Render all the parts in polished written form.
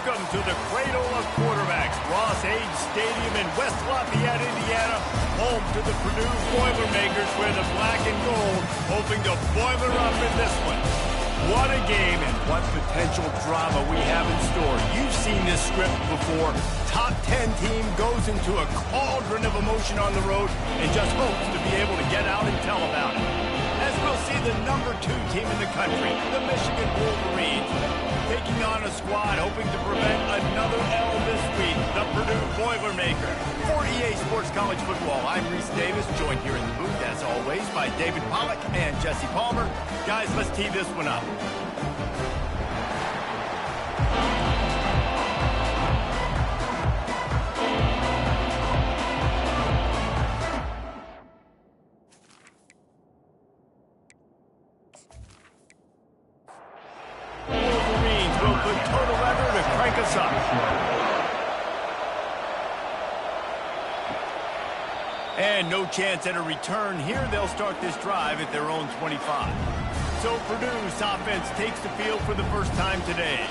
Welcome to the cradle of quarterbacks, Ross-Age Stadium in West Lafayette, Indiana, home to the Purdue Boilermakers, where the black and gold hoping to boiler up in this one. What a game and what potential drama we have in store. You've seen this script before. Top 10 team goes into a cauldron of emotion on the road and just hopes to be able to get out and tell about it. As we'll see the number 2 team in the country, the Michigan Wolverines, taking on a squad hoping to prevent another L this week, the Purdue Boilermakers. 48 Sports College Football. I'm Reese Davis, joined here in the booth, as always, by David Pollack and Jesse Palmer. Guys, let's tee this one up. Wolverines will put total leather to crank us up. And no chance at a return here. They'll start this drive at their own 25. So Purdue's offense takes the field for the first time today.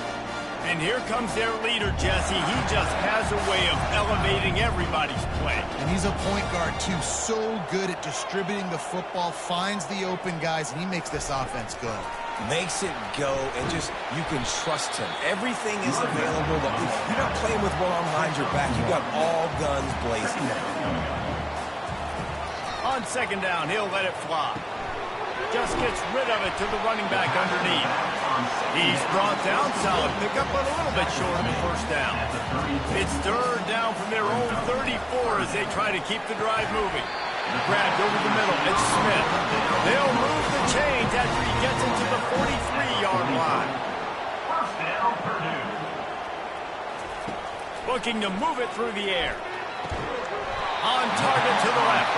And here comes their leader, Jesse. He just has a way of elevating everybody's play. And he's a point guard, too. So good at distributing the football, finds the open guys, and he makes this offense go. Makes it go, and just, you can trust him. Everything is available. You're not playing with one arm behind your back. You got all guns blazing. On second down, he'll let it fly. Just gets rid of it to the running back underneath. He's brought down, solid pickup, but a little bit short of the first down. It's third down from their own 34 as they try to keep the drive moving. Grabbed over the middle, it's Smith. They'll move the chains after he gets into the 43-yard line. Looking to move it through the air. On target to the left.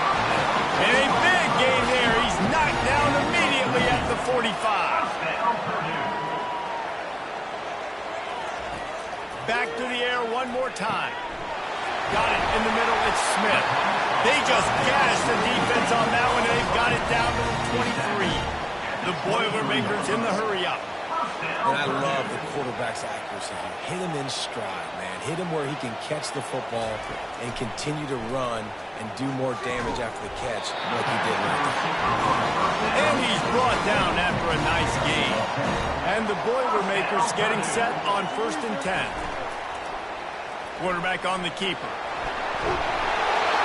And a big gain there. He's knocked down immediately at the 45. Back to the air one more time. Got it in the middle. It's Smith. They just gashed the defense on that one, and they've got it down to the 23. The Boilermakers in the hurry-up. And I love the quarterback's accuracy here. Hit him in stride, man. Hit him where he can catch the football and continue to run and do more damage after the catch like he did right there. And he's brought down after a nice gain. And the Boilermakers getting set on 1st and 10. Quarterback on the keeper.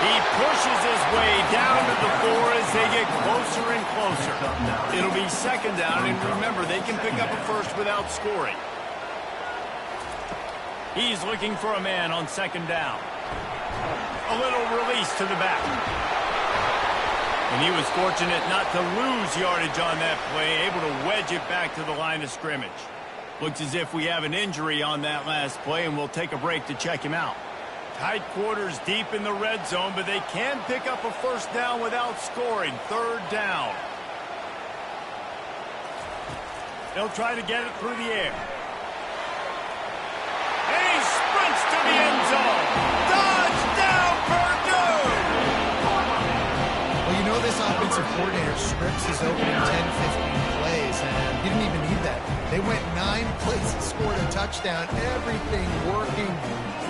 He pushes his way down to the 4 as they get closer and closer. It'll be second down, and remember, they can pick up a first without scoring. He's looking for a man on second down. A little release to the back. And he was fortunate not to lose yardage on that play, able to wedge it back to the line of scrimmage. Looks as if we have an injury on that last play, and we'll take a break to check him out. Tight quarters deep in the red zone, but they can pick up a first down without scoring. Third down. They'll try to get it through the air. And he sprints to the end zone. Touchdown, Purdue! Well, you know this offensive coordinator scripts his opening 10, 15 plays, and he didn't even need that. They went 9 plays and scored a touchdown. Everything working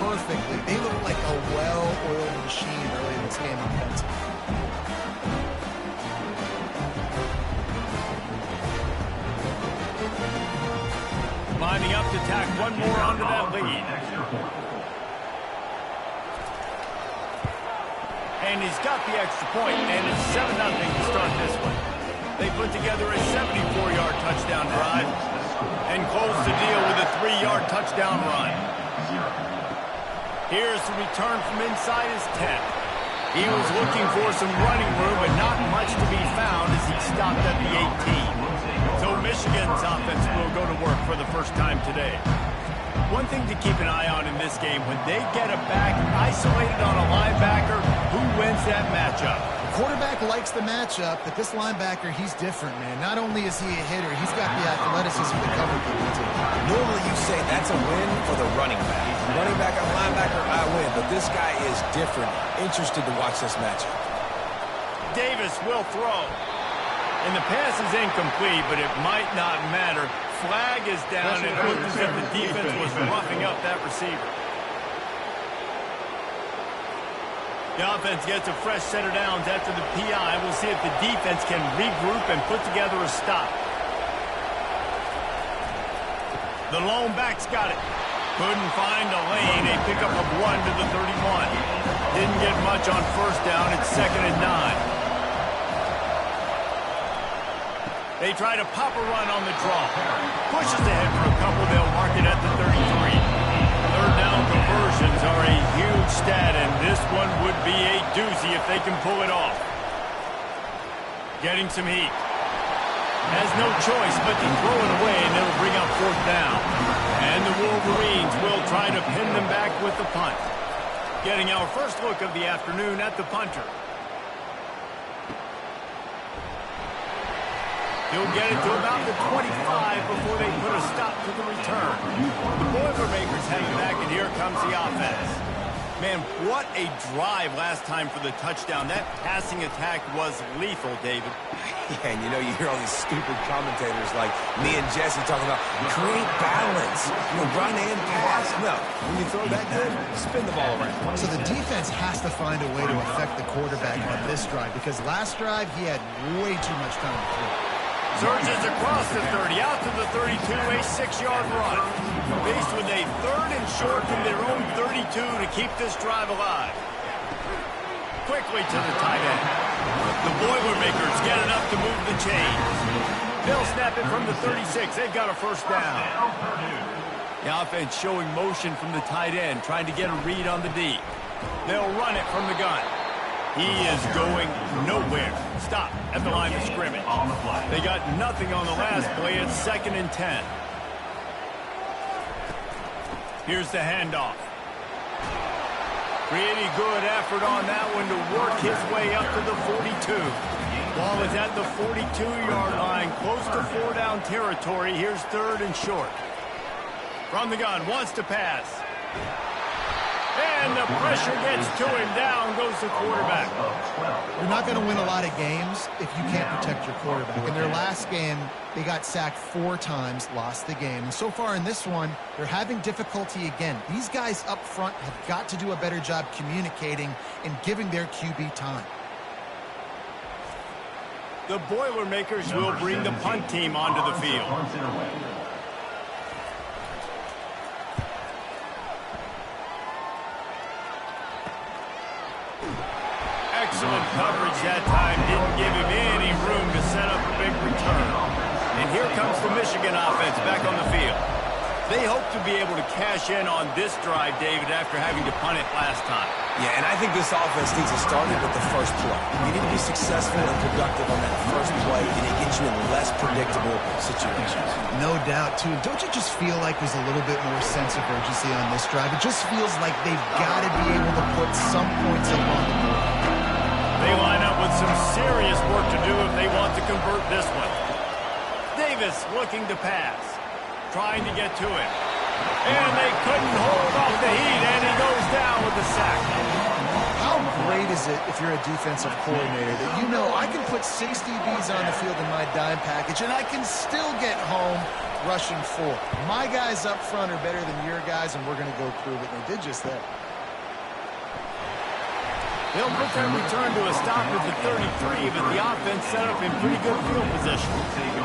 perfectly. They look like a well-oiled machine early in this game offensively. Lining up to tack one more onto that lead. And he's got the extra point, and it's 7-0 to start this one. They put together a 74-yard touchdown drive and close the deal with a 3-yard touchdown run. Here's the return from inside his 10. He was looking for some running room, but not much to be found as he stopped at the 18. So Michigan's offense will go to work for the first time today. One thing to keep an eye on in this game, when they get a back isolated on a linebacker, who wins that matchup? Quarterback likes the matchup, but this linebacker, he's different, man. Not only is he a hitter, he's got the athleticism to cover people, too. Normally you say that's a win for the running back. Running back and linebacker, I win. But this guy is different. Interested to watch this matchup. Davis will throw. And the pass is incomplete, but it might not matter. flag is down, and it looked as if the defense was roughing up that receiver. The offense gets a fresh set of downs after the PI. We'll see if the defense can regroup and put together a stop. The lone back's got it. Couldn't find a lane. A pickup of 1 to the 31. Didn't get much on first down. It's 2nd and 9. They try to pop a run on the draw. Pushes ahead for a couple. They'll mark it at the 33. Third down conversions are a huge stat, and this one would be a doozy if they can pull it off. Getting some heat. Has no choice but to throw it away, and it'll bring up 4th down. And the Wolverines will try to pin them back with the punt. Getting our first look of the afternoon at the punter. He'll get it to about the 25 before they put a stop to the return. The Boilermakers hang back, and here comes the offense. Man, what a drive last time for the touchdown. That passing attack was lethal, David. Yeah, and you know, you hear all these stupid commentators like me and Jesse talking about create balance, run and pass. No, when you throw that good, spin the ball around. So the defense has to find a way to affect the quarterback on this drive, because last drive he had way too much time to throw. Surges across the 30, out to the 32, a 6-yard run. Faced with a 3rd and short from their own 32 to keep this drive alive. Quickly to the tight end. The Boilermakers get enough to move the chains. They'll snap it from the 36. They've got a first down. The offense showing motion from the tight end, trying to get a read on the D. They'll run it from the gun. He is going nowhere. Stop at the line of scrimmage. They got nothing on the last play. It's 2nd and 10. Here's the handoff. Pretty good effort on that one to work his way up to the 42. Ball is at the 42-yard line, close to 4-down territory. Here's 3rd and short. From the gun, wants to pass. And the pressure gets to him. Down goes the quarterback. You're not going to win a lot of games if you can't protect your quarterback. In their last game, they got sacked 4 times, lost the game. And so far in this one, they're having difficulty again. These guys up front have got to do a better job communicating and giving their QB time. The Boilermakers will bring the punt team onto the field. Excellent coverage that time. Didn't give him any room to set up a big return. And here comes the Michigan offense back on the field. They hope to be able to cash in on this drive, David, after having to punt it last time. Yeah, and I think this offense needs to start it with the first play. You need to be successful and productive on that first play, and it gets you in less predictable situations. No doubt, too. Don't you just feel like there's a little bit more sense of urgency on this drive? It just feels like they've got to be able to put some points up on the board. They line up with some serious work to do if they want to convert this one. Davis looking to pass, trying to get to it. And they couldn't hold off the heat, and he goes down with the sack. How great is it if you're a defensive coordinator that you know I can put 6 DBs on the field in my dime package and I can still get home rushing 4. My guys up front are better than your guys, and we're going to go prove it. And they did just that. They'll put that return to a stop at the 33, but the offense set up in pretty good field position.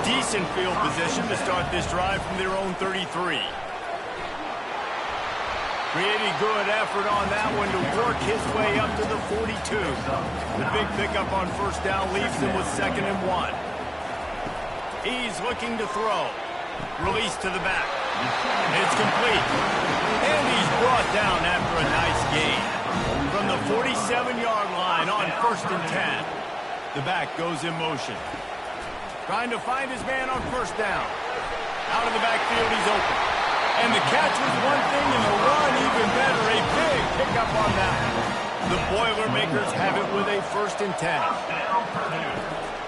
Decent field position to start this drive from their own 33. Pretty good effort on that one to work his way up to the 42. The big pickup on first down leaves him with 2nd and 1. He's looking to throw. Release to the back. It's complete. And he's brought down after a nice gain. From the 47-yard line on 1st and 10. The back goes in motion. Trying to find his man on first down. Out of the backfield, he's open. And the catch was one thing, and the run even better. A big pickup on that. The Boilermakers have it with a 1st and 10.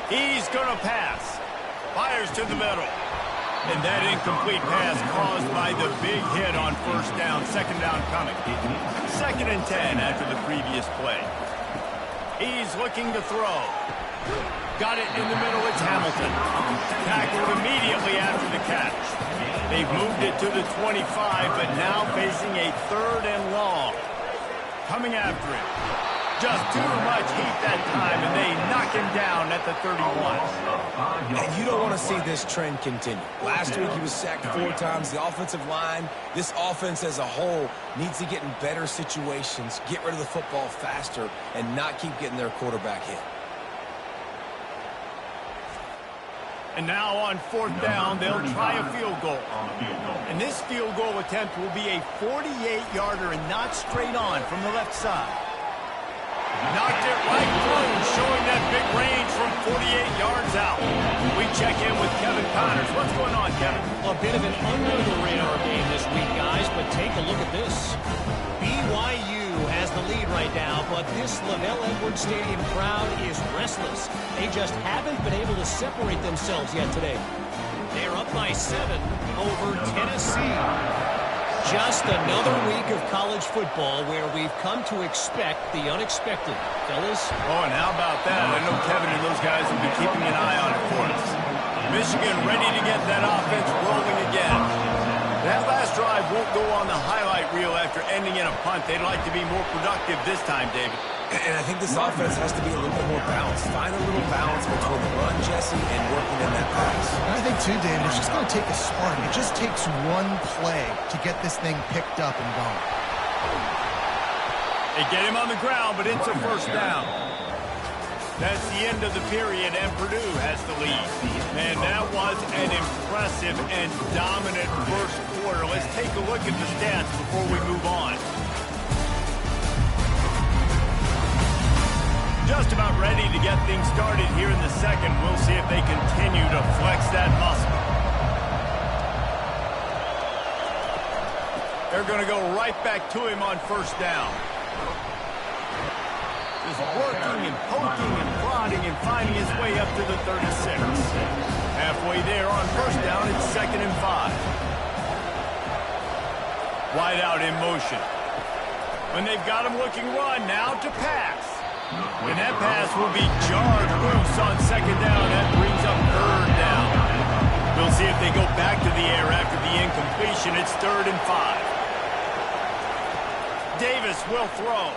He's going to pass. Fires to the middle. And that incomplete pass caused by the big hit on first down. 2nd down coming. 2nd and 10 after the previous play. He's looking to throw. Got it in the middle. It's Hamilton. Tackled immediately after the catch. They've moved it to the 25, but now facing a 3rd and long. Coming after it. Just too much heat that time, and they knock him down at the 31. And you don't want to see this trend continue. Last week he was sacked 4 times. The offensive line, this offense as a whole, needs to get in better situations, get rid of the football faster, and not keep getting their quarterback hit. And now on 4th down, they'll try a field goal. And this field goal attempt will be a 48-yarder and not straight on from the left side. Knocked it right through, showing that big range from 48 yards out. We check in with Kevin Connors. What's going on, Kevin? A bit of an under-the-radar game this week, guys, but take a look at this. BYU has the lead right now, but this LaVell Edwards Stadium crowd is restless. They just haven't been able to separate themselves yet today. They're up by 7 over Tennessee. Just another week of college football where we've come to expect the unexpected. Fellas? Oh, and how about that? I know Kevin and those guys will be keeping an eye on it for us. Michigan ready to get that offense rolling again. That last drive won't go on the highlight reel after ending in a punt. They'd like to be more productive this time, David. And I think this offense has to be a little bit more balanced. Find a little balance between the run, Jesse, and working in that pass. And I think, too, David, it's just going to take a spark. It just takes one play to get this thing picked up and going. They get him on the ground, but it's a 1st down. That's the end of the period, and Purdue has the lead. And that was an impressive and dominant 1st quarter. Let's take a look at the stats before we move on. Just about ready to get things started here in the 2nd. We'll see if they continue to flex that muscle. They're going to go right back to him on 1st down. Just working and poking and prodding and finding his way up to the 36. Halfway there on 1st down, it's 2nd and 5. Wide out in motion. When they've got him looking run, now to pass. And that pass will be jarred loose on 2nd down. That brings up 3rd down. We'll see if they go back to the air after the incompletion. It's 3rd and 5. Davis will throw.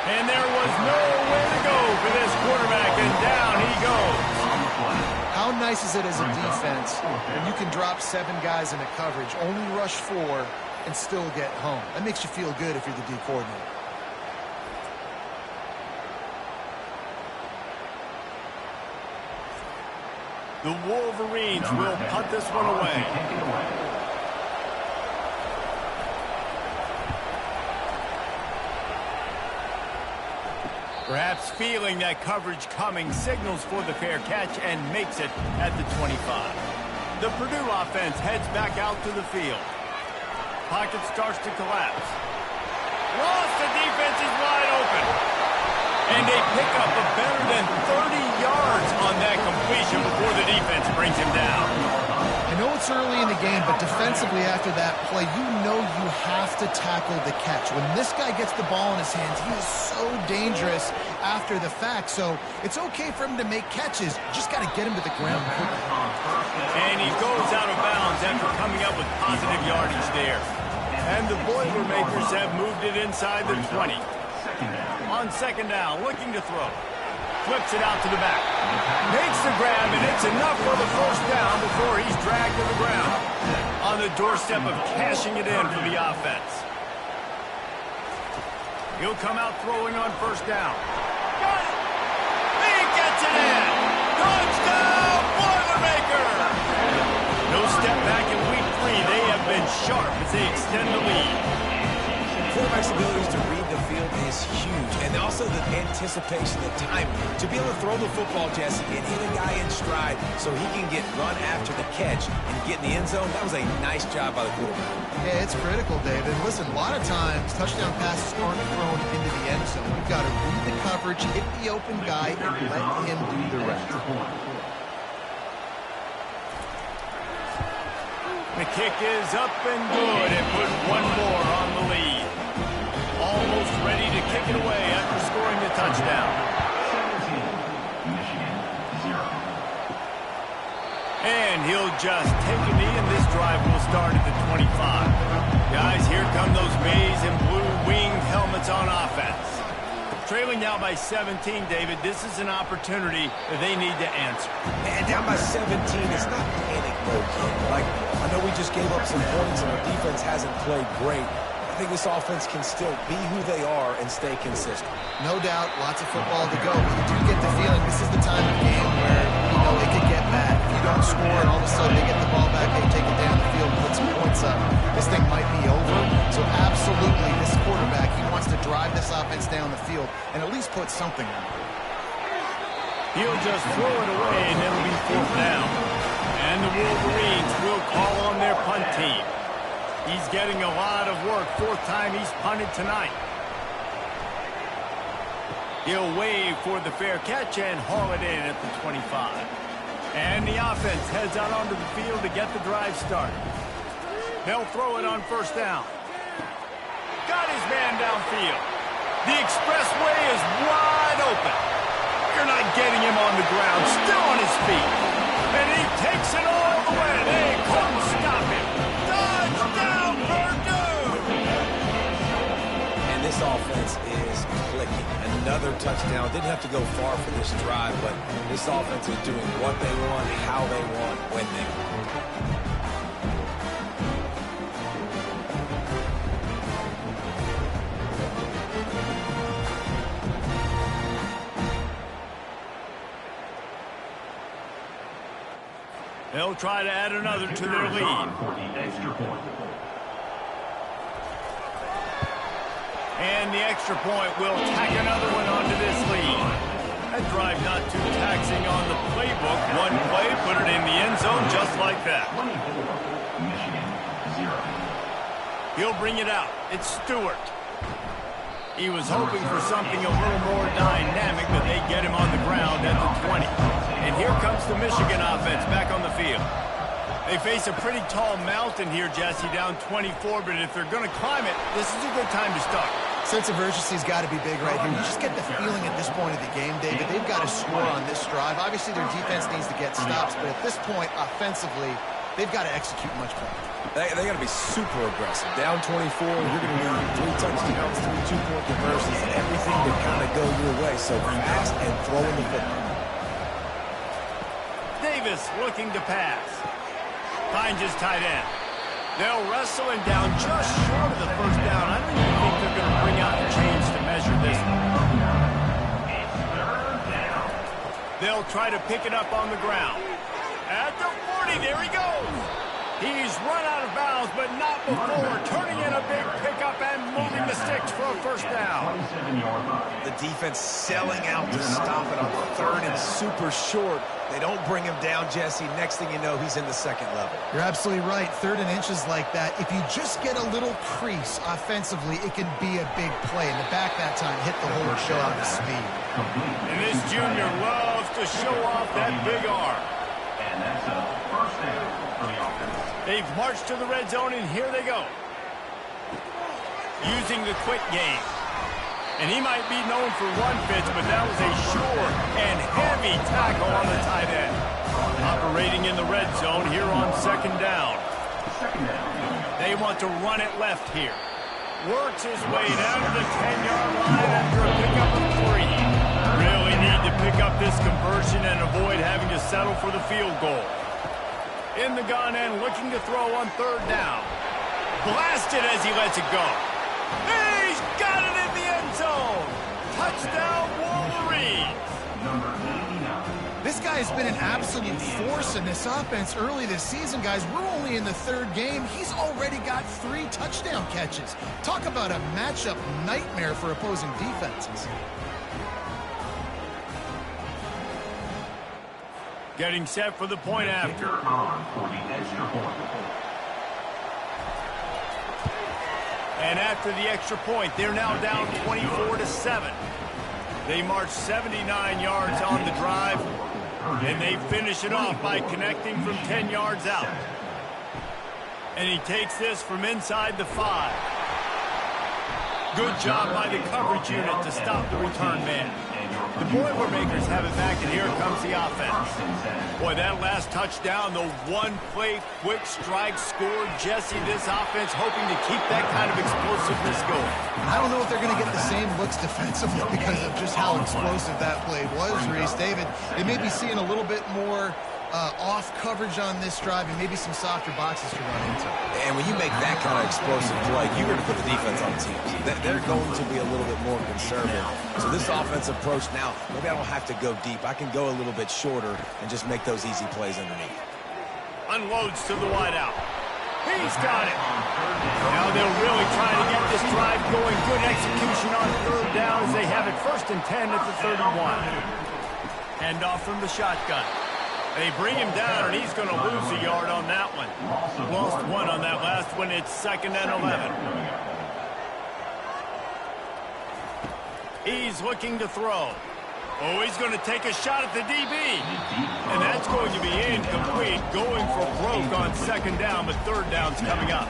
And there was nowhere to go for this quarterback, and down he goes. How nice is it as a defense when you can drop 7 guys into coverage, only rush 4, and still get home? That makes you feel good if you're the D coordinator. The Wolverines will punt this one away. Perhaps feeling that coverage coming, signals for the fair catch and makes it at the 25. The Purdue offense heads back out to the field. Pocket starts to collapse. Ross, the defense is wide open. And they pick up a better than 30 yards on that completion before the defense brings him down. I know it's early in the game, but defensively after that play, you know you have to tackle the catch. When this guy gets the ball in his hands, he is so dangerous after the fact. So it's okay for him to make catches. You just got to get him to the ground quickly. And he goes out of bounds after coming up with positive yardage there. And the Boilermakers have moved it inside the 20. On 2nd down, looking to throw. Flips it out to the back. Makes the grab, and it's enough for the 1st down before he's dragged to the ground. On the doorstep of cashing it in for the offense. He'll come out throwing on 1st down. Got it! He gets it in! Touchdown, Boilermaker! No step back in week 3. They have been sharp as they extend the lead. Quarterback's abilities to read the field is huge, and also the anticipation, the timing. To be able to throw the football, Jesse, and hit a guy in stride so he can get run after the catch and get in the end zone, that was a nice job by the quarterback. Yeah, it's critical, David. Listen, a lot of times, touchdown passes aren't thrown into the end zone. You've got to read the coverage, hit the open guy, and let him do the rest. The kick is up and good, and put one more on the lead. Almost ready to kick it away after scoring the touchdown. he'll just take a knee, and this drive will start at the 25. Guys, here come those maize and blue winged helmets on offense. Trailing now by 17, David, this is an opportunity that they need to answer. And down by 17, it's not panic mode yet. Like, I know we just gave up some points and our defense hasn't played great. I think this offense can still be who they are and stay consistent. No doubt, lots of football to go, but you do get the feeling this is the time of game where, you know, it could get bad. If you don't score and all of a sudden they get the ball back, they take it down the field, put some points up, this thing might be over. So absolutely, this quarterback, he wants to drive this offense down the field and at least put something on it. He'll just throw it away, and it'll be 4th down. And the Wolverines will call on their punt team. He's getting a lot of work. 4th time he's punted tonight. He'll wave for the fair catch and haul it in at the 25. And the offense heads out onto the field to get the drive started. They'll throw it on 1st down. Got his man downfield. The expressway is wide open. You're not getting him on the ground, still on his feet. And he takes it all the way. They couldn't stop him. Touchdown, Purdue! And this offense is clicking. Another touchdown. Didn't have to go far for this drive, but this offense is doing what they want, how they want, when they want. They'll try to add another to their lead. And the extra point will tack another one onto this lead. That drive not too taxing on the playbook. One play, put it in the end zone just like that. He'll bring it out. It's Stewart. He was hoping for something a little more dynamic, but they get him on the ground at the 20. And here comes the Michigan offense back on the field. They face a pretty tall mountain here, Jesse, down 24, but if they're going to climb it, this is a good time to start. Sense of urgency's got to be big right here. You just get the feeling at this point of the game, David, they've got to score on this drive. Obviously, their defense needs to get stops, but at this point, offensively, they've got to execute much better. They got to be super aggressive. Down 24, you're going to need 3 touchdowns, 3 2-point conversions, and everything to kind of go your way. So fast and throwing the football. Davis looking to pass. Finds his tight end. They'll wrestle him down just short of the 1st down. I don't even think they're going to bring out the chains to measure this one. They'll try to pick it up on the ground. At the 40, there he goes. He's run out of bounds, but not before turning in a big pickup and moving the sticks for a 1st down. The defense selling out to stop it on 3rd and super short. They don't bring him down, Jesse. Next thing you know, he's in the 2nd level. You're absolutely right. 3rd and inches like that, if you just get a little crease offensively, it can be a big play. In the back that time, hit the hole and show out his speed. And this junior loves to show off that big arm. And that's a 1st down for the offense. They've marched to the red zone, and here they go. Using the quick game. And he might be known for one pitch, but that was a sure and heavy tackle on the tight end. Operating in the red zone here on 2nd down. They want to run it left here. Works his way down to the 10-yard line after a pickup of 3. Really need to pick up this conversion and avoid having to settle for the field goal. In the gun and looking to throw on 3rd down. Blasted as he lets it go. He's got it in the end zone. Touchdown, Wolverines. This guy's been an absolute force in this offense early this season, guys. We're only in the 3rd game. He's already got 3 touchdown catches. Talk about a matchup nightmare for opposing defenses. Getting set for the point after. And after the extra point, they're now down 24-7. They march 79 yards on the drive, and they finish it off by connecting from 10 yards out. And he takes this from inside the 5. Good job by the coverage unit to stop the return man. The Boilermakers have it back, and here comes the offense. Boy, that last touchdown, the one-play quick strike score. Jesse, this offense hoping to keep that kind of explosiveness going. I don't know if they're going to get the same looks defensively because of just how explosive that play was, Reese. David, they may be seeing a little bit more off coverage on this drive and maybe some softer boxes to run into. And when you make that kind of explosive play, you're going to put the defense on the team. They're going to be a little bit more conservative. So this offensive approach now, maybe I don't have to go deep. I can go a little bit shorter and just make those easy plays underneath. Unloads to the wideout. He's got it. Now they'll really try to get this drive going. Good execution on third down as they have it 1st and 10 at the 31. Hand off from the shotgun. They bring him down, and he's going to lose a yard on that one. Lost one on that last one. It's 2nd and 11. He's looking to throw. Oh, he's going to take a shot at the DB. And that's going to be incomplete. Going for broke on 2nd down, but 3rd down's coming up.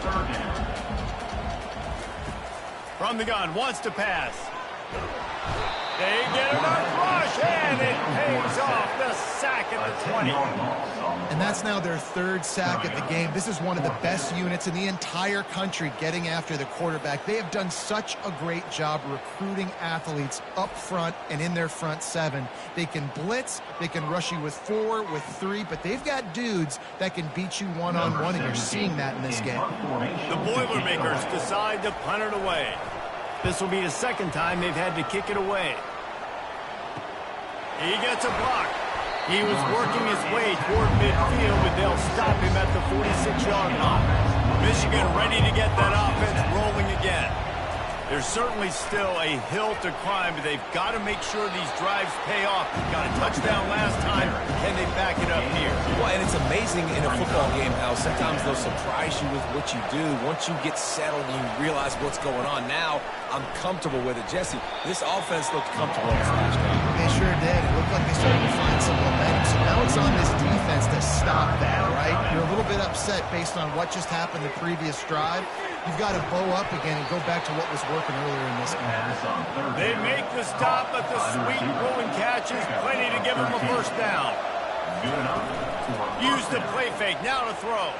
From the gun, wants to pass. They get enough rush, and it pays off. The sack at the 20. And that's now their 3rd sack of the game. This is one of the best units in the entire country getting after the quarterback. They have done such a great job recruiting athletes up front and in their front 7. They can blitz, they can rush you with 4, with 3, but they've got dudes that can beat you one-on-one, and you're seeing that in this game. The Boilermakers decide to punt it away. This will be the 2nd time they've had to kick it away. He gets a block. He was working his way toward midfield, but they'll stop him at the 46-yard line. Michigan ready to get that offense rolling again. There's certainly still a hill to climb, but they've got to make sure these drives pay off. Got a touchdown last time. Can they back it up here? Well, and it's amazing in a football game how sometimes they'll surprise you with what you do. Once you get settled and you realize what's going on, now I'm comfortable with it. Jesse, this offense looked comfortable in this last drive. They sure did. It looked like they started to find some momentum. So now it's on this defense to stop that, right? You're a little bit upset based on what just happened the previous drive. You've got to bow up again and go back to what was working earlier in this game. They make the stop, but the sweet rolling catch is plenty to give them a 1st down. Use the play fake, now to throw.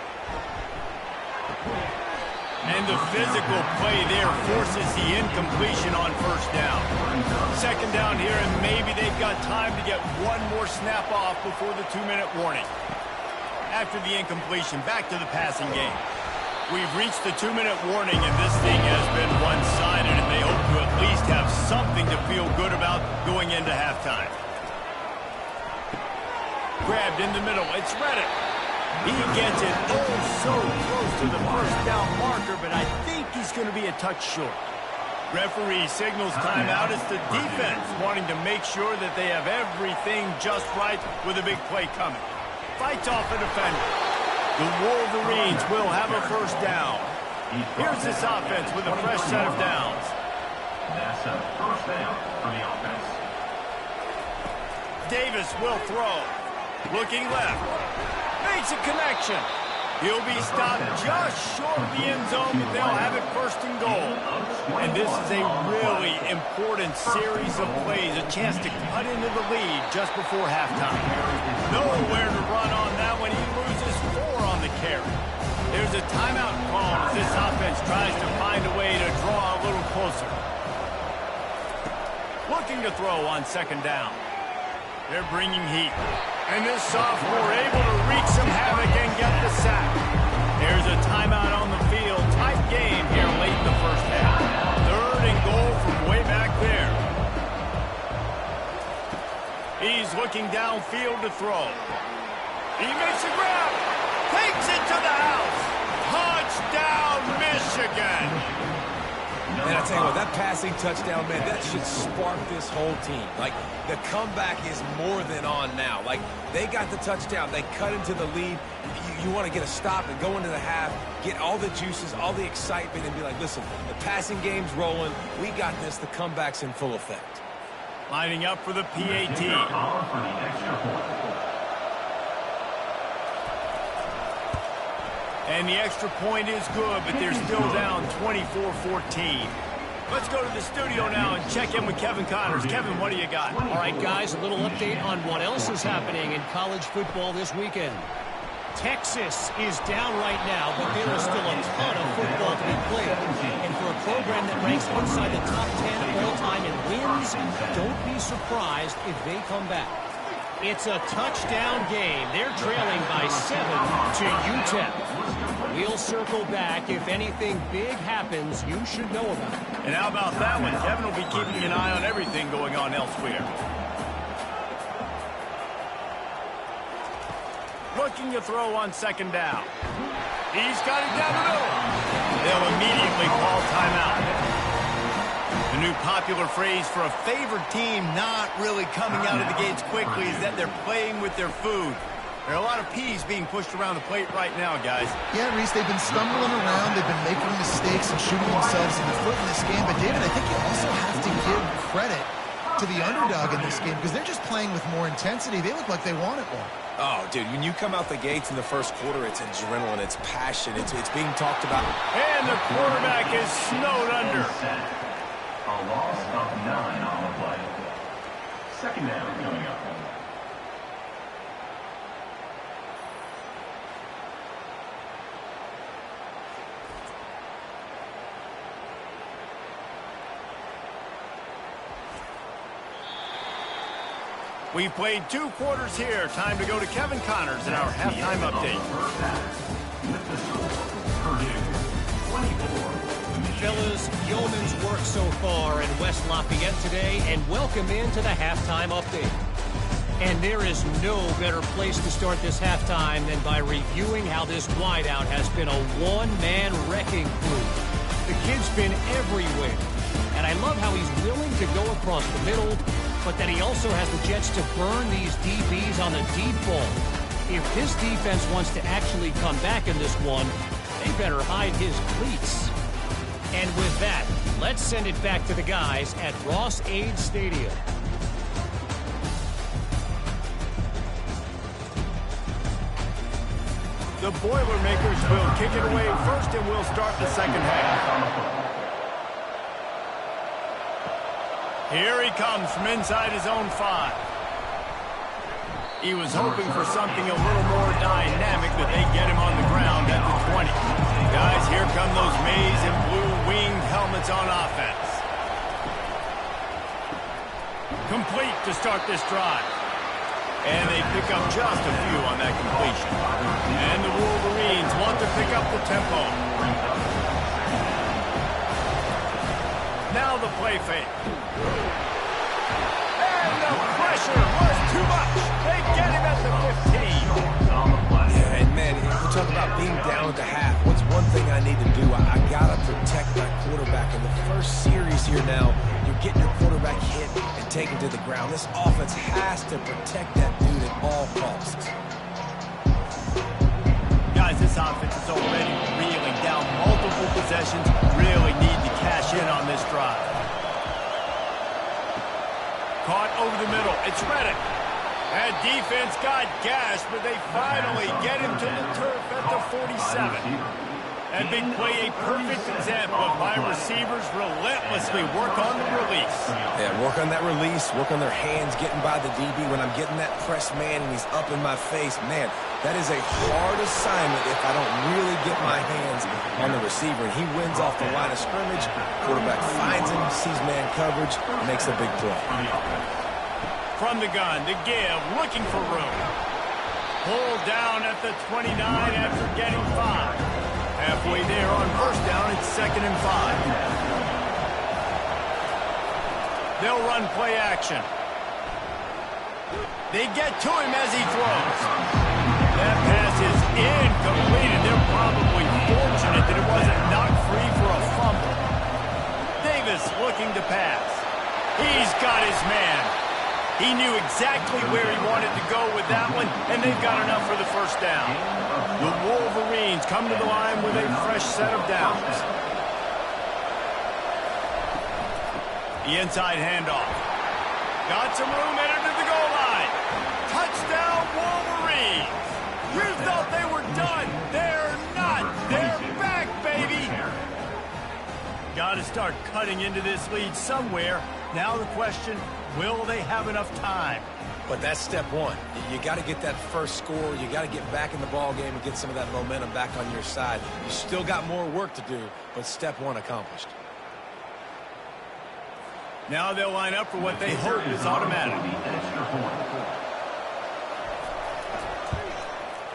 And the physical play there forces the incompletion on 1st down. 2nd down here, and maybe they've got time to get one more snap off before the 2-minute warning. After the incompletion, back to the passing game. We've reached the 2-minute warning, and this thing has been one-sided, and they hope to at least have something to feel good about going into halftime. Grabbed in the middle. It's Reddick. He gets it so close to the 1st down marker, but I think he's going to be a touch short. Referee signals timeout. It's the defense wanting to make sure that they have everything just right with a big play coming. Fights off a defender. The Wolverines will have a 1st down. Here's this offense with a fresh set of downs. That's a 1st down for the offense. Davis will throw. Looking left. Makes a connection. He'll be stopped just short of the end zone, but they'll have it 1st and goal. And this is a really important series of plays, a chance to cut into the lead just before halftime. Nowhere to run on that one. He loses 4 on the carry. There's a timeout call as this offense tries to find a way to draw a little closer. Looking to throw on 2nd down. They're bringing heat. And this sophomore able to wreak some havoc and get the sack. There's a timeout on the field. Tight game here late in the 1st half. 3rd and goal from way back there. He's looking downfield to throw. He makes a grab. Takes it to the house. Touchdown, Michigan. And I tell you what, that passing touchdown, man, that should spark this whole team. Like, the comeback is more than on now. Like, they got the touchdown. They cut into the lead. You want to get a stop and go into the half, get all the juices, all the excitement, and be like, listen, the passing game's rolling. We got this. The comeback's in full effect. Lining up for the PAT. And the extra point is good, but they're still down 24-14. Let's go to the studio now and check in with Kevin Connors. Kevin, what do you got? All right, guys, a little update on what else is happening in college football this weekend. Texas is down right now, but there is still a ton of football to be played. And for a program that ranks inside the top 10 all-time in wins, don't be surprised if they come back. It's a touchdown game. They're trailing by 7 to UTEP. We'll circle back. If anything big happens, you should know about it. And how about that one? Kevin will be keeping an eye on everything going on elsewhere. Looking to throw on second down. He's got it down the middle. They'll immediately call timeout. The new popular phrase for a favored team not really coming out of the gates quickly is that they're playing with their food. There are a lot of peas being pushed around the plate right now, guys. Yeah, Reese, they've been stumbling around. They've been making mistakes and shooting themselves in the foot in this game. But, David, I think you also have to give credit to the underdog in this game because they're just playing with more intensity. They look like they want it more. Oh, dude, when you come out the gates in the first quarter, it's adrenaline, it's passion, it's being talked about. And the quarterback is snowed under. A loss of 9 on the play. Second down coming up. We've played 2 quarters here. Time to go to Kevin Connors in our halftime update. Fellas, yeoman's work so far in West Lafayette today, and welcome into the halftime update. And there is no better place to start this halftime than by reviewing how this wideout has been a one-man wrecking crew. The kid's been everywhere, and I love how he's willing to go across the middle, but that he also has the jets to burn these DBs on the deep ball. If this defense wants to actually come back in this one, they better hide his cleats. And with that, let's send it back to the guys at Ross-Ade Stadium. The Boilermakers will kick it away first, and we'll start the second half. Here he comes from inside his own 5. He was hoping for something a little more dynamic, that they get him on the ground at the 20. Guys, here come those maize and blue winged helmets on offense. Complete to start this drive. And they pick up just a few on that completion. And the Wolverines want to pick up the tempo. Now the play fake. And the pressure was too much. They get him at the 15. Yeah, and man, we talk about being down at the half. What's one thing I need to do? I got to protect my quarterback. In the first series here now, you're getting your quarterback hit and taken to the ground. This offense has to protect that dude at all costs. Guys, this offense is already reeling down multiple possessions. Really need to cash in on this drive. Caught over the middle. It's Reddick. That defense got gashed, but they finally get him to the turf at the 47. That big play, a perfect example of my receivers relentlessly work on the release. Yeah, work on that release, work on their hands, getting by the DB. When I'm getting that press man and he's up in my face, man, that is a hard assignment if I don't really get my hands on the receiver. And he wins off the line of scrimmage. Quarterback finds him, sees man coverage, makes a big play. From the gun, the give, looking for room. Pulled down at the 29 after getting 5. Halfway there on first down, it's 2nd and 5. They'll run play action. They get to him as he throws. That pass is incomplete, and they're probably fortunate that it wasn't knocked free for a fumble. Davis looking to pass. He's got his man. He knew exactly where he wanted to go with that one, and they've got enough for the first down. The Wolverines come to the line with a fresh set of downs. The inside handoff. Got some room, entered to the goal line. Touchdown, Wolverines. You thought they were done. They're not. They're back, baby. Got to start cutting into this lead somewhere. Now the question, will they have enough time? But that's step one. You got to get that first score. You got to get back in the ball game and get some of that momentum back on your side. You still got more work to do, but step one accomplished. Now they'll line up for what they hope is automatic.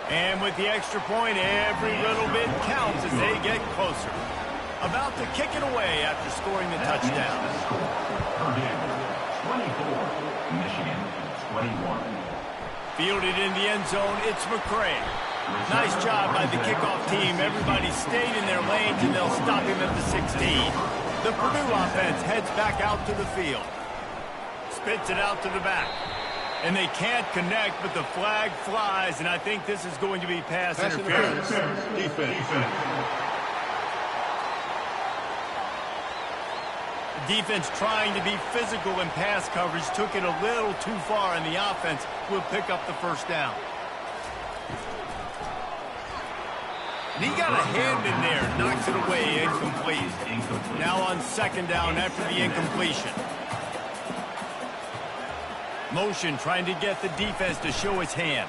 And with the extra point, every little bit counts as they get closer. About to kick it away after scoring the touchdown. Purdue, 24. Michigan, 21. Fielded in the end zone, it's McCray. Nice job by the kickoff team. Everybody stayed in their lanes, and they'll stop him at the 16. The Purdue offense heads back out to the field. Spits it out to the back. And they can't connect, but the flag flies, and I think this is going to be pass interference. Defense. Defense trying to be physical in pass coverage took it a little too far, and the offense will pick up the first down. And he got a hand in there, knocks it away, incomplete. Now on second down after the incompletion. Motion trying to get the defense to show his hand.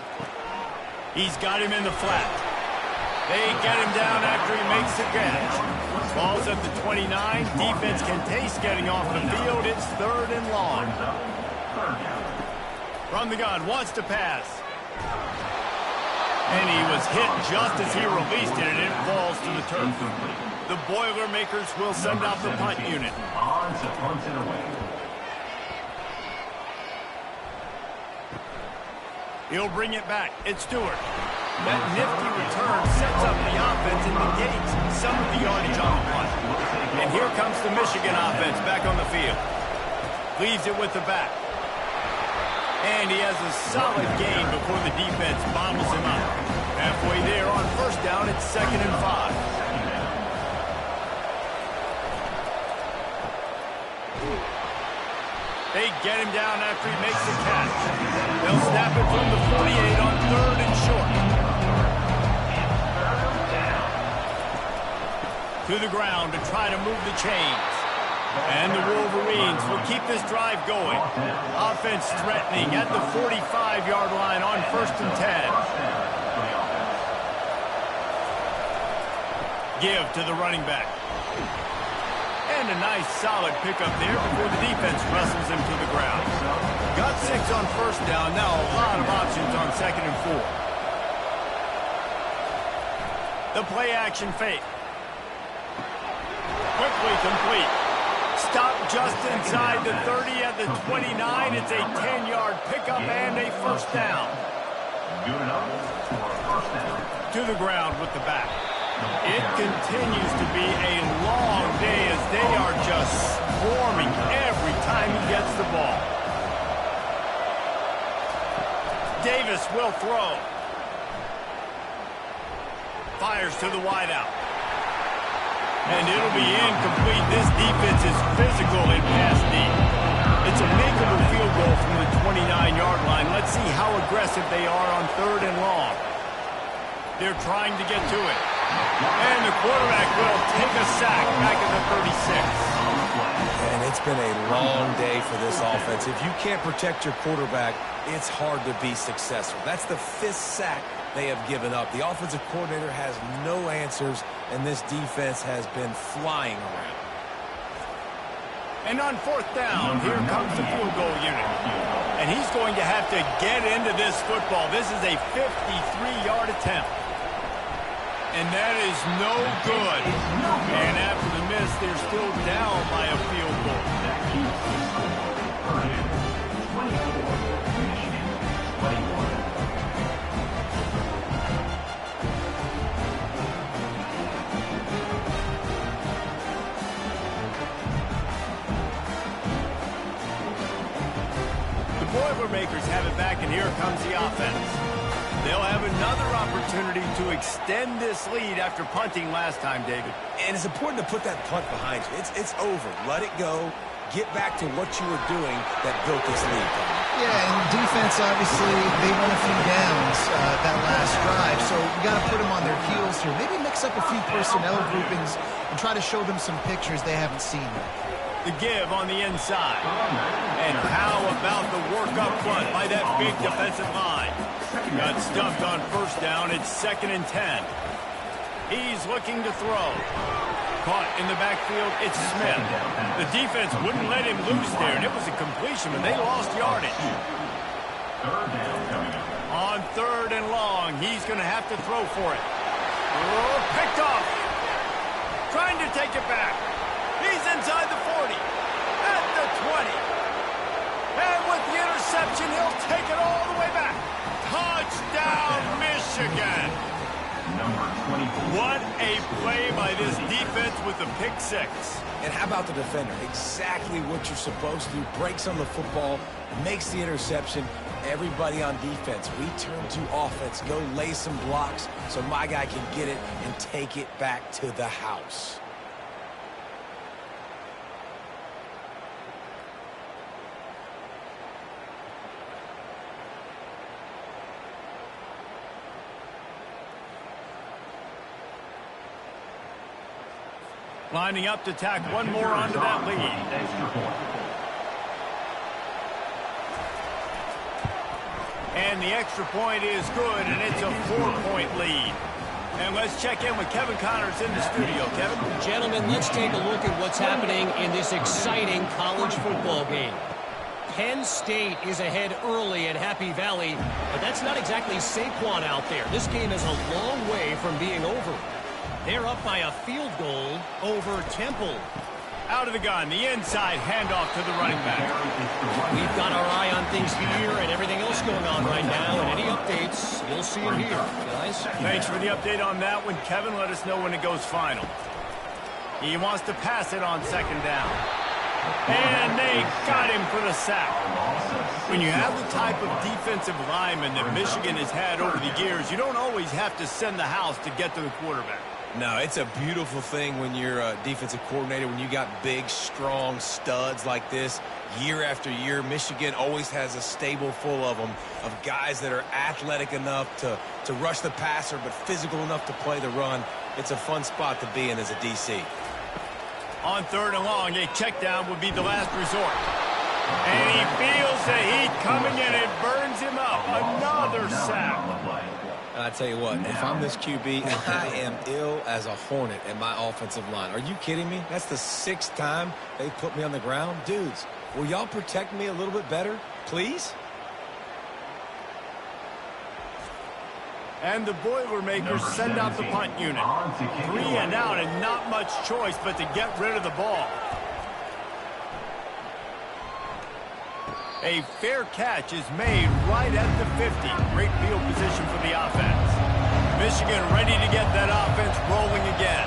He's got him in the flat. They get him down after he makes the catch. Ball's at the 29. Defense can taste getting off the field. It's third and long. From the gun, wants to pass. And he was hit just as he released it, and it falls to the turf. The Boilermakers will send out the punt unit. He'll bring it back. It's Stewart. That nifty return sets up the offense and negates some of the yardage on the punt. And here comes the Michigan offense back on the field. Leaves it with the back. And he has a solid gain before the defense bottles him up. Halfway there on first down, it's 2nd and 5. They get him down after he makes the catch. They'll snap it from the 48 on 3rd and short. To the ground to try to move the chains. And the Wolverines will keep this drive going. Offense threatening at the 45-yard line on 1st and 10. Give to the running back. And a nice solid pickup there before the defense wrestles him to the ground. Got 6 on first down. Now a lot of options on 2nd and 4. The play action fake. Quickly complete. Stop just inside the 30 at the 29. It's a 10-yard pickup and a first down. Good enough for a first down. To the ground with the back. It continues to be a long day as they are just swarming every time he gets the ball. Davis will throw. Fires to the wideout. And it'll be incomplete. This defense is physical in pass deep. It's a makeable field goal from the 29-yard line. Let's see how aggressive they are on 3rd and long. They're trying to get to it. And the quarterback will take a sack back at the 36. And it's been a long day for this offense. If you can't protect your quarterback, it's hard to be successful. That's the 5th sack they have given up. The offensive coordinator has no answers, and this defense has been flying around. And on 4th down, here comes the field goal unit. And he's going to have to get into this football. This is a 53-yard attempt. And that is no good. And after the miss, they're still down by a field goal. That keeps the score. Purdue, 24. Michigan, 21. The Boilermakers have it back, and here comes the offense. They'll have another opportunity to extend this lead after punting last time, David. And it's important to put that punt behind you. It's over. Let it go. Get back to what you were doing that built this lead. Yeah, and defense, obviously, they won a few downs that last drive, so you got to put them on their heels here. Maybe mix up a few personnel groupings and try to show them some pictures they haven't seen yet. The give on the inside. And how about the work up front by that big defensive line? Got stuffed on first down. It's 2nd and 10. He's looking to throw. Caught in the backfield, it's Smith. The defense wouldn't let him loose there, and it was a completion, but they lost yardage. On 3rd and long, he's going to have to throw for it. Oh, picked off. Trying to take it back. He's inside the 40. At the 20. And with the interception, he'll take it all the way back. Touchdown, Michigan. What a play by this defense with the pick six. And how about the defender? Exactly what you're supposed to. Breaks on the football, makes the interception. Everybody on defense, we turn to offense. Go lay some blocks so my guy can get it and take it back to the house. Lining up to tack one more onto that lead. And the extra point is good, and it's a 4-point lead. And let's check in with Kevin Connors in the studio. Kevin? Gentlemen, let's take a look at what's happening in this exciting college football game. Penn State is ahead early at Happy Valley, but that's not exactly Saquon out there. This game is a long way from being over. They're up by a field goal over Temple. Out of the gun, the inside handoff to the running back. We've got our eye on things here and everything else going on right now, and any updates, you'll see them here, guys. Thanks for the update on that one, Kevin. Let us know when it goes final. He wants to pass it on 2nd down. And they got him for the sack. When you have the type of defensive lineman that Michigan has had over the years, you don't always have to send the house to get to the quarterback. No, it's a beautiful thing when you're a defensive coordinator, when you got big, strong studs like this. Year after year, Michigan always has a stable full of them, of guys that are athletic enough to rush the passer, but physical enough to play the run. It's a fun spot to be in as a DC. On 3rd and long, a check down would be the last resort. And he feels the heat coming in. It burns him up. Another sack. I tell you what, if I'm this QB, I am ill as a hornet at my offensive line. Are you kidding me? That's the 6th time they put me on the ground. Dudes, will y'all protect me a little bit better, please? And the Boilermakers send out the punt unit. 3 and out, and not much choice but to get rid of the ball. A fair catch is made right at the 50. Great field position for the offense. Michigan ready to get that offense rolling again.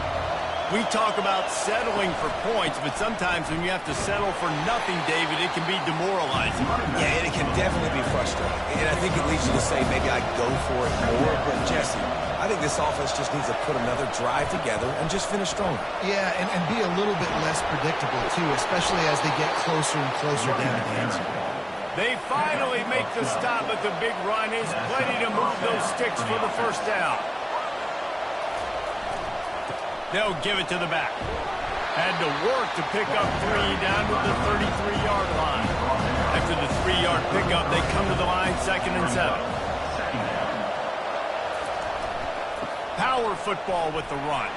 We talk about settling for points, but sometimes when you have to settle for nothing, David, it can be demoralizing. Yeah, it can definitely be frustrating. And I think it leads you to say maybe I'd go for it more. But, Jesse, I think this offense just needs to put another drive together and just finish stronger. Yeah, and be a little bit less predictable, too, especially as they get closer and closer down to the end zone. They finally make the stop, but the big run is plenty to move those sticks for the first down. They'll give it to the back. Had to work to pick up 3 down to the 33-yard line. After the 3-yard pickup, they come to the line 2nd and 7. Power football with the run.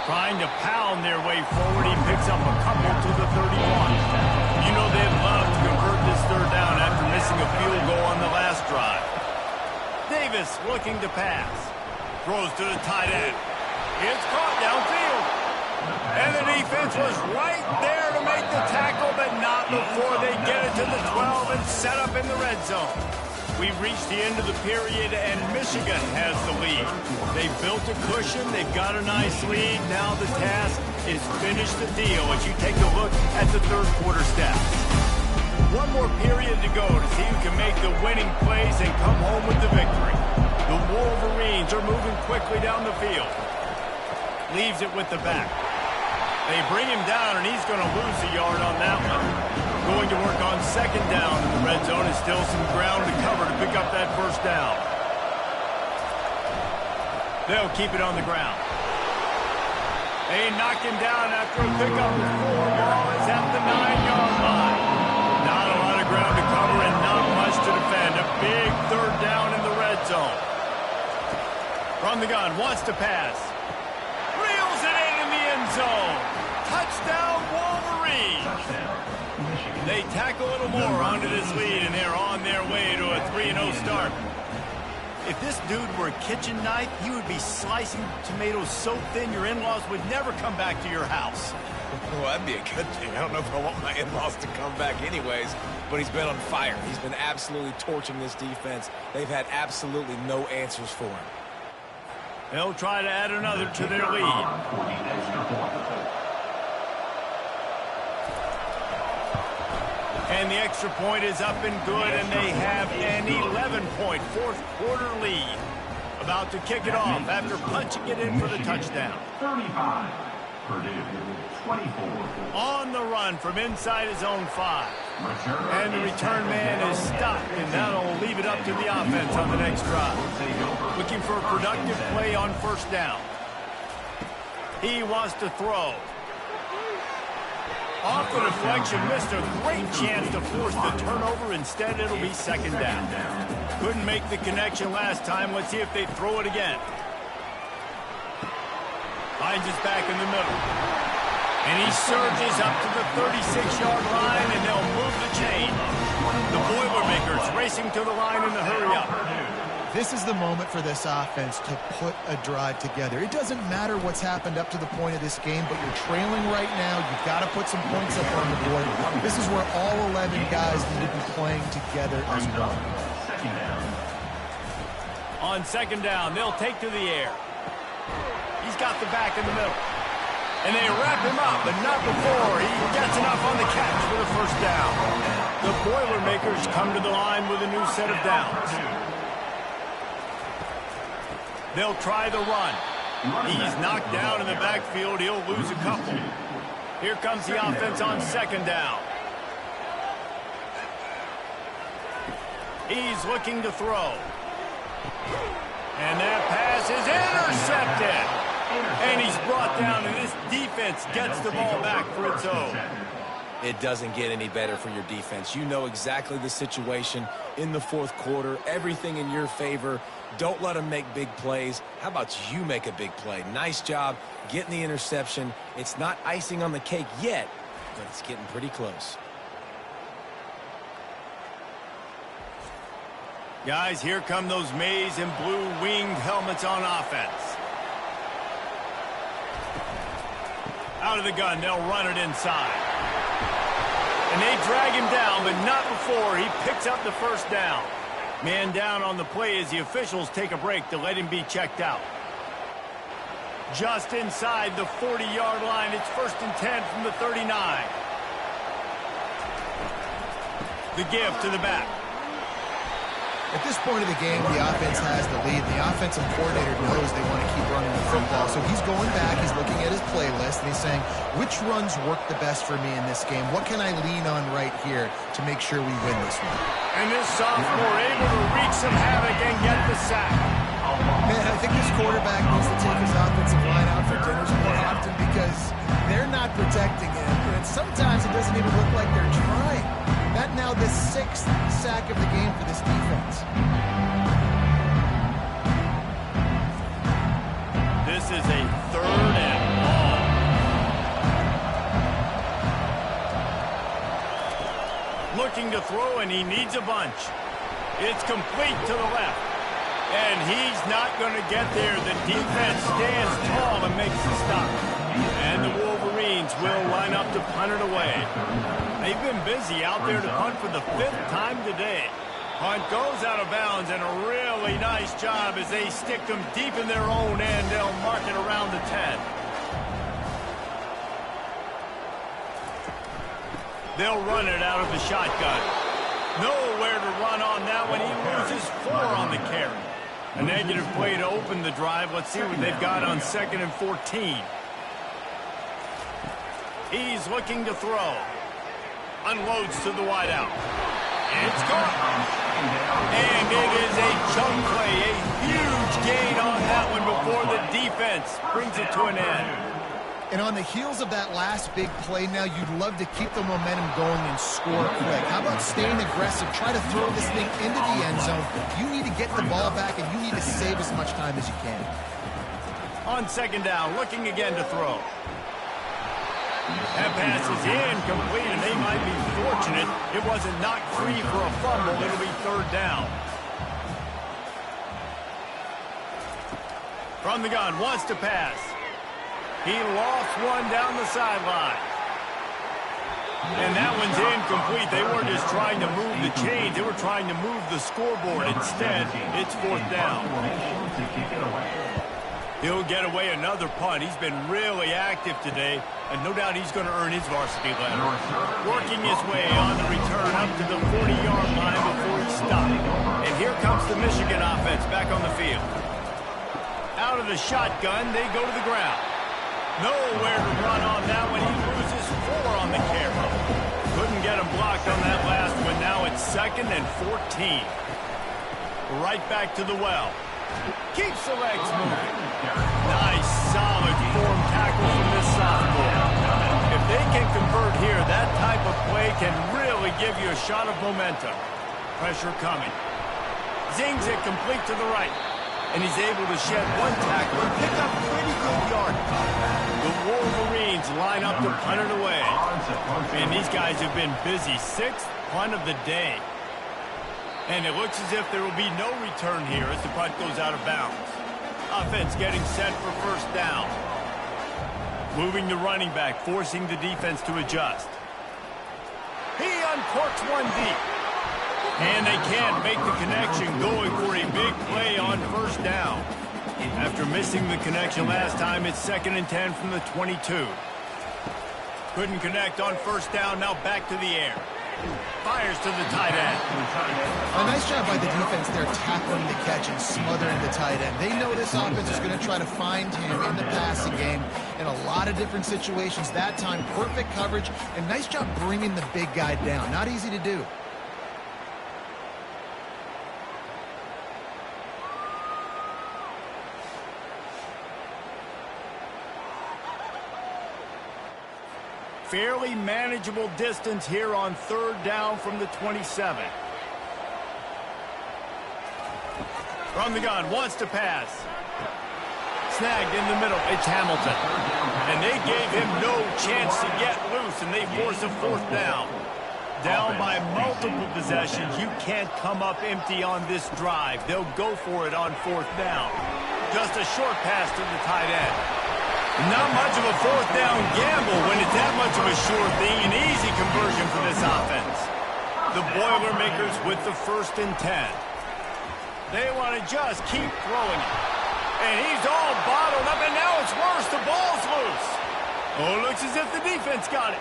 Trying to pound their way forward. He picks up a couple to the 31. You know they'd love to convert this 3rd down after missing a field goal on the last drive. Davis looking to pass. Throws to the tight end. It's caught downfield. And the defense was right there to make the tackle, but not before they get it to the 12 and set up in the red zone. We've reached the end of the period, and Michigan has the lead. They've built a cushion. They've got a nice lead. Now the task is finish the deal as you take a look at the 3rd quarter stats. One more period to go to see who can make the winning plays and come home with the victory. The Wolverines are moving quickly down the field. Leaves it with the back. They bring him down, and he's going to lose a yard on that one. Going to work on second down in the red zone. Is still some ground to cover to pick up that first down. They'll keep it on the ground. They knock him down after a pickup of 4. Ball is at the 9-yard line. Not a lot of ground to cover and not much to defend. A big third down in the red zone. From the gun, wants to pass. Reels it in the end zone. Touchdown, Wolverine. They tack a little more onto this lead, and they're on their way to a 3-0 start. If this dude were a kitchen knife, he would be slicing tomatoes so thin your in-laws would never come back to your house. Well, that'd be a good thing. I don't know if I want my in-laws to come back anyways, but he's been on fire. He's been absolutely torching this defense. They've had absolutely no answers for him. They'll try to add another to their lead. And the extra point is up and good, and they have an 11-point fourth-quarter lead. About to kick it off after punching it in for the touchdown. 35, Purdue, 24. On the run from inside his own 5. And the return man is stopped, and that'll leave it up to the offense on the next drive. Looking for a productive play on first down. He wants to throw. Off the deflection, missed a great chance to force the turnover. Instead, it'll be second down. Couldn't make the connection last time. Let's see if they throw it again. Hines is back in the middle. And he surges up to the 36-yard line, and they'll move the chain. The Boilermakers racing to the line in the hurry-up. This is the moment for this offense to put a drive together. It doesn't matter what's happened up to the point of this game, but you're trailing right now. You've got to put some points up on the board. This is where all 11 guys need to be playing together as one. On second down, they'll take to the air. He's got the back in the middle. And they wrap him up, but not before he gets enough on the catch for the first down. The Boilermakers come to the line with a new set of downs. They'll try the run. He's knocked down in the backfield. He'll lose a couple. Here comes the offense on second down. He's looking to throw. And that pass is intercepted. And he's brought down, and this defense gets the ball back for its own. It doesn't get any better for your defense. You know exactly the situation in the fourth quarter. Everything in your favor. Don't let them make big plays. How about you make a big play? Nice job getting the interception. It's not icing on the cake yet, but it's getting pretty close. Guys, here come those maize and blue winged helmets on offense. Out of the gun, they'll run it inside. And they drag him down, but not before he picks up the first down. Man down on the play as the officials take a break to let him be checked out. Just inside the 40-yard line, it's 1st and 10 from the 39. The give to the back. At this point of the game, the offense has the lead. The offensive coordinator knows they want to keep running the football. So he's going back, he's looking at his playlist, and he's saying, which runs work the best for me in this game? What can I lean on right here to make sure we win this one? And this sophomore able to wreak some havoc and get the sack. Man, I think this quarterback needs to take his offensive line out for dinners more often because they're not protecting him. And sometimes it doesn't even look like they're trying. That now the 6th sack of the game for this defense. This is a 3rd and long. Looking to throw, and he needs a bunch. It's complete to the left. And he's not going to get there. The defense stands tall and makes the stop. And the Wolverines will line up to punt it away. They've been busy out there to punt for the 5th time today. Punt goes out of bounds, and a really nice job as they stick them deep in their own end. They'll mark it around the 10. They'll run it out of the shotgun. Nowhere to run on that one. He loses 4 on the carry. A negative play to open the drive. Let's see what they've got on 2nd and 14. He's looking to throw. Unloads to the wideout. It's gone. And it is a chunk play. A huge gain on that one before the defense brings it to an end. And on the heels of that last big play now, you'd love to keep the momentum going and score quick. How about staying aggressive? Try to throw this thing into the end zone. You need to get the ball back, and you need to save as much time as you can. On second down, looking again to throw. That pass is incomplete, and they might be fortunate it wasn't knocked free for a fumble. It'll be third down. From the gun, wants to pass. He lost one down the sideline. And that one's incomplete. They weren't just trying to move the chains. They were trying to move the scoreboard. Instead, it's fourth down. He'll get away another punt. He's been really active today, and no doubt he's going to earn his varsity letter. Working his way on the return up to the 40-yard line before he stopped. And here comes the Michigan offense back on the field. Out of the shotgun, they go to the ground. Nowhere to run on that one. He loses 4 on the carry. Couldn't get him blocked on that last one. Now it's 2nd and 14. Right back to the well. Keeps the legs moving. Nice, solid form tackle from this sophomore. If they can convert here, that type of play can really give you a shot of momentum. Pressure coming. Zings it complete to the right. And he's able to shed one tackle and pick up pretty good yardage. The Wolverines line up to punt it away. And these guys have been busy. 6th punt of the day. And it looks as if there will be no return here as the punt goes out of bounds. Offense getting set for first down. Moving the running back, forcing the defense to adjust. He uncorks one deep. And they can't make the connection, going for a big play on first down. After missing the connection last time, it's 2nd and 10 from the 22. Couldn't connect on first down, now back to the air. Fires to the tight end. A nice job by the defense there, tackling the catch and smothering the tight end. They know this offense is going to try to find him in the passing game in a lot of different situations. That time, perfect coverage, and nice job bringing the big guy down. Not easy to do. Fairly manageable distance here on third down from the 27. From the gun, wants to pass. Snagged in the middle, it's Hamilton. And they gave him no chance to get loose, and they force a fourth down. Down by multiple possessions, you can't come up empty on this drive. They'll go for it on fourth down. Just a short pass to the tight end. Not much of a fourth down gamble when it's that much of a sure thing. An easy conversion for this offense. The Boilermakers with the 1st and 10. They want to just keep throwing it. And he's all bottled up, and now it's worse. The ball's loose. Oh, looks as if the defense got it.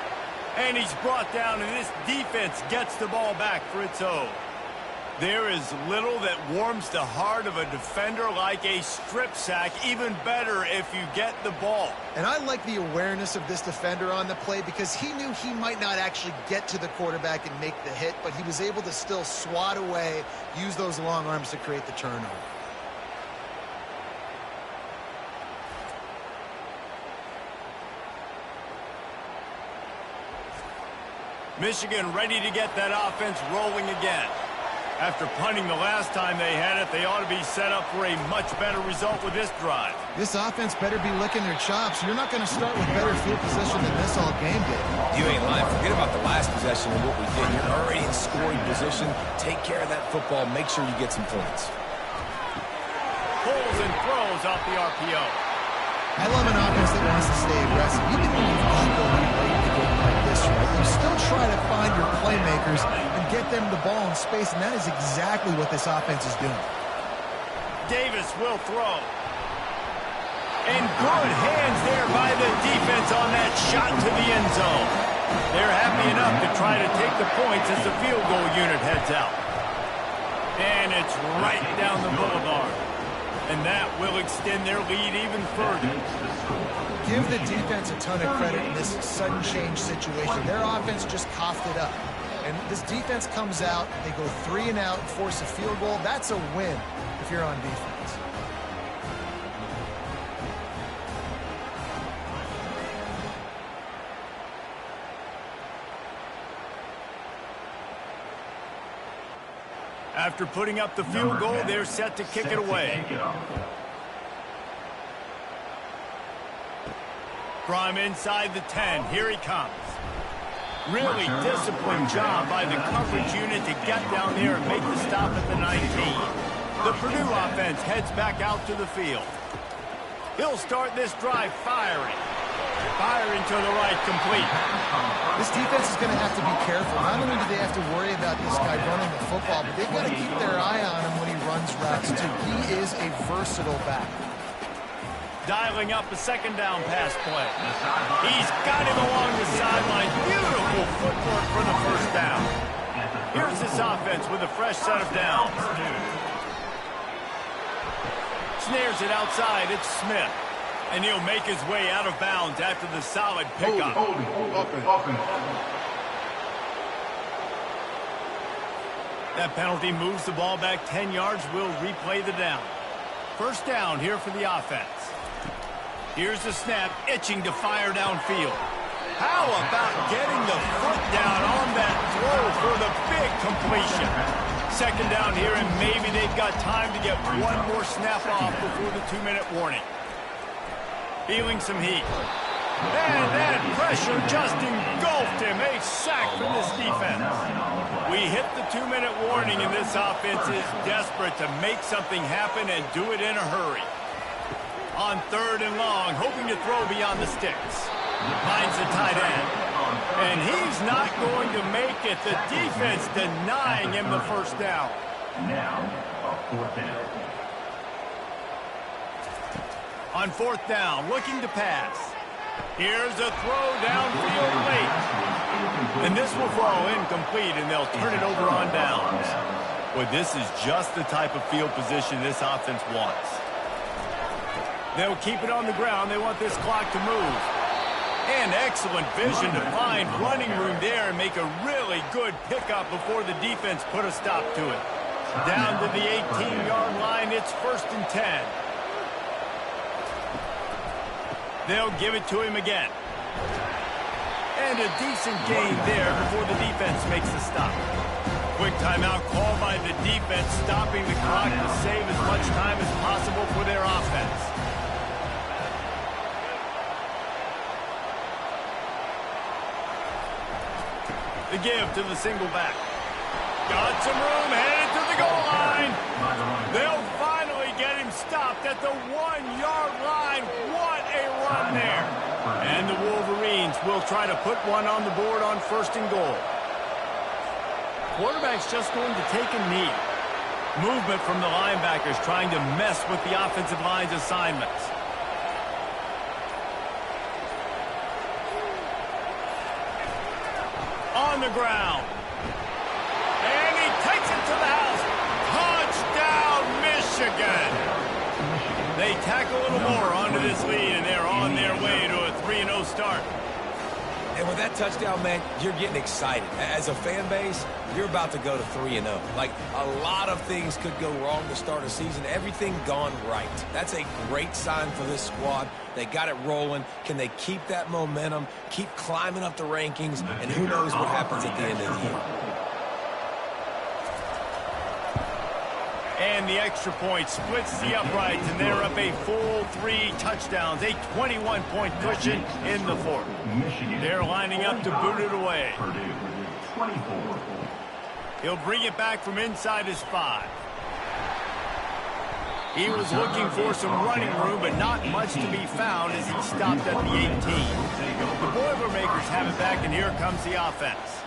And he's brought down, and this defense gets the ball back for its own. There is little that warms the heart of a defender like a strip sack. Even better if you get the ball. And I like the awareness of this defender on the play because he knew he might not actually get to the quarterback and make the hit, but he was able to still swat away, use those long arms to create the turnover. Michigan ready to get that offense rolling again. After punting the last time they had it, they ought to be set up for a much better result with this drive. This offense better be licking their chops. You're not going to start with better field position than this all game did. You ain't lying. Forget about the last possession and what we did. You're already in scoring position. Take care of that football. Make sure you get some points. Pulls and throws off the RPO. I love an offense that wants to stay aggressive. Even when you've got going late in the game like this, right? You still try to find your playmakers and get them the ball in space, and that is exactly what this offense is doing. Davis will throw. And good hands there by the defense on that shot to the end zone. They're happy enough to try to take the points as the field goal unit heads out. And it's right down the boulevard. And that will extend their lead even further. Give the defense a ton of credit in this sudden change situation. Their offense just coughed it up. And this defense comes out, they go 3 and out, force a field goal. That's a win if you're on defense. After putting up the field goal, they're set to kick it away. From inside the 10, here he comes. Really disciplined job by the coverage unit to get down there and make the stop at the 19. The Purdue offense heads back out to the field. He'll start this drive firing. Firing to the right, complete. This defense is going to have to be careful. Not only do they have to worry about this guy running the football, but they've got to keep their eye on him when he runs routes, too. He is a versatile back. Dialing up a second down pass play. He's got him along the sideline. Beautiful footwork for the first down. Here's this offense with a fresh set of downs. Snares it outside. It's Smith. And he'll make his way out of bounds after the solid pickup. That penalty moves the ball back 10 yards. We'll replay the down. First down here for the offense. Here's the snap, itching to fire downfield. How about getting the foot down on that throw for the big completion? Second down here, and maybe they've got time to get one more snap off before the 2-minute warning. Feeling some heat. And that pressure just engulfed him. A sack from this defense. We hit the 2-minute warning, and this offense is desperate to make something happen and do it in a hurry. On 3rd and long, hoping to throw beyond the sticks. Finds the tight end. And he's not going to make it. The defense denying him the first down. Now, a 4th down. On 4th down, looking to pass. Here's a throw downfield late. And this will fall incomplete, and they'll turn it over on downs. Well, this is just the type of field position this offense wants. They'll keep it on the ground. They want this clock to move. And excellent vision to find running room there and make a really good pickup before the defense put a stop to it. Down to the 18-yard line, it's 1st and 10. They'll give it to him again. And a decent gain there before the defense makes the stop. Quick timeout call by the defense, stopping the clock to save as much time as possible for their offense. The give to the single back. Got some room, headed to the goal line. They'll finally get him stopped at the 1-yard line. What a run there. And the Wolverines will try to put one on the board on 1st and goal. Quarterback's just going to take a knee. Movement from the linebackers trying to mess with the offensive line's assignments. On the ground. And he takes it to the house. Touchdown, Michigan. They tack a little more onto this lead, and they're on their way to a 3-0 start. And with that touchdown, man, you're getting excited. As a fan base, you're about to go to 3-0. Like, a lot of things could go wrong to start a season. Everything gone right. That's a great sign for this squad. They got it rolling. Can they keep that momentum, keep climbing up the rankings, and who knows what happens at the end of the year. And the extra point splits the uprights, and they're up a full 3 touchdowns, a 21-point cushion in the 4th. They're lining up to boot it away. He'll bring it back from inside his 5. He was looking for some running room, but not much to be found as he stopped at the 18. The Boilermakers have it back, and here comes the offense.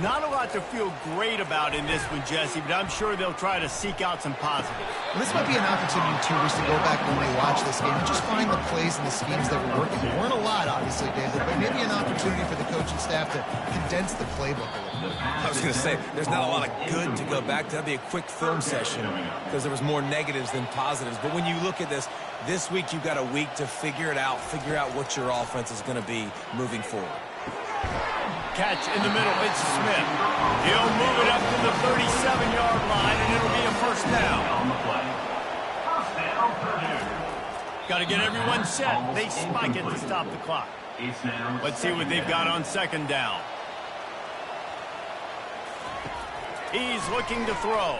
Not a lot to feel great about in this one, Jesse, but I'm sure they'll try to seek out some positives. Well, this might be an opportunity, too, to go back when they watch this game and just find the plays and the schemes that were working. There weren't a lot, obviously, David, but maybe an opportunity for the coaching staff to condense the playbook a little bit. I was going to say, there's not a lot of good to go back to. That'd be a quick film session because there was more negatives than positives. But when you look at this week you've got a week to figure it out, figure out what your offense is going to be moving forward. Catch in the middle. It's Smith. He'll move it up to the 37-yard line, and it'll be a first down. On the play. First down, Purdue. Got to get everyone set. They spike it to stop the clock. It's now Let's see what they've got on second down. He's looking to throw.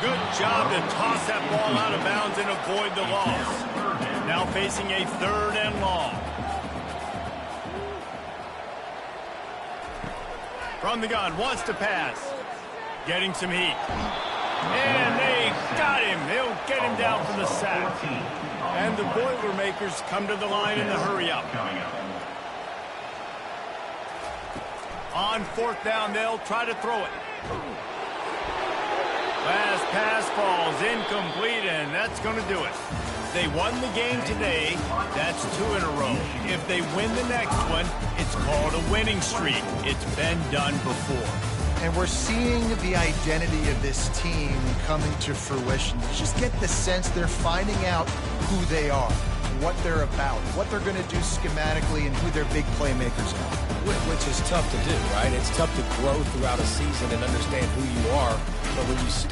Good job to toss that ball out of bounds and avoid the loss. Now facing a third and long. From the gun, wants to pass. Getting some heat. And they got him. They'll get him down from the sack. And the Boilermakers come to the line in the hurry-up. On fourth down, they'll try to throw it. Last pass falls incomplete, and that's going to do it. They won the game today. That's 2 in a row. If they win the next one, it's called a winning streak. It's been done before. And we're seeing the identity of this team coming to fruition. You just get the sense they're finding out who they are, what they're about, what they're going to do schematically, and who their big playmakers are. Which is tough to do, right? It's tough to grow throughout a season and understand who you are. But when you